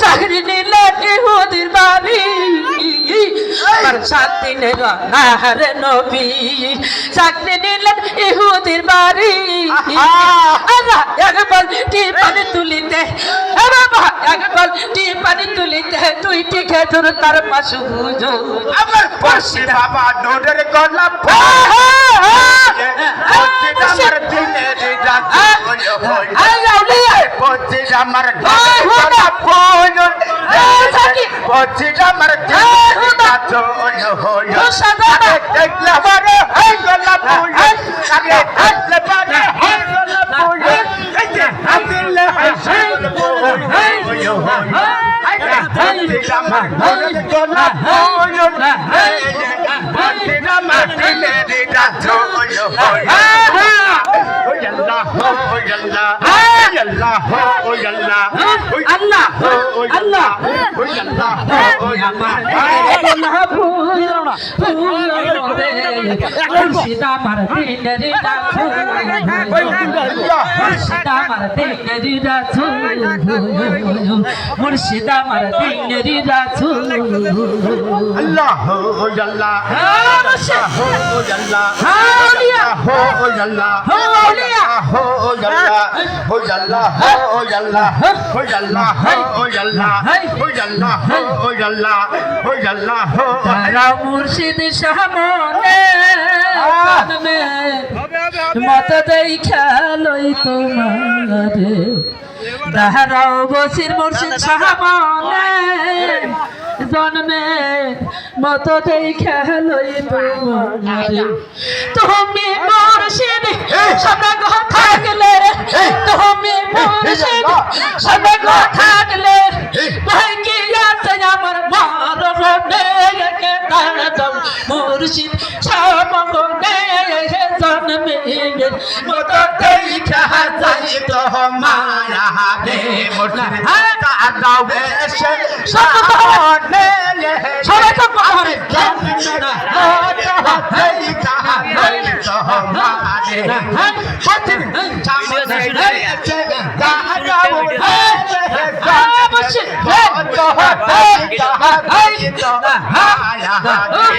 চাকরি নিলেন ইহুদির বাড়ি শান্তি নেহারে নবী চাকরি নিলেন ইহুদির বাড়ি একবার পানি তুলিতে একবার পানি তুলিতে দুইটি খেজুর তার পাশে আমার পাশে বাবা নোডের গলা আমার মুর্শিদা মার দিনেরি রাসূল আল্লাহ হো আল্লাহ হো আল্লাহ আউলিয়া হো আল্লাহ হো আউলিয়া হো আল্লাহ হো আল্লাহ হো আল্লাহ হো আল্লাহ হো আল্লাহ হো আল্লাহ হো আল্লাহ হো আল্লাহ হো তারা মুর্শিদ সামনে মত দেই খেলই তোমারে দাঁড়াও বসির মুর্শিদ সামনে জন্মে মত দেই খেলই তোমারে তুমি মুর্শিদ সদা গো থাকলে তুমি মুর্শিদ সদা গো থাকলে ভাই কি আছে আমার মরণে কে দাঁড়াও মুর্শিদ সামনে জন্মে মত দেই খেলই মায়া বে মুর্শিদ দাও এসে সামনে সবাই তো পারে হ্যাঁ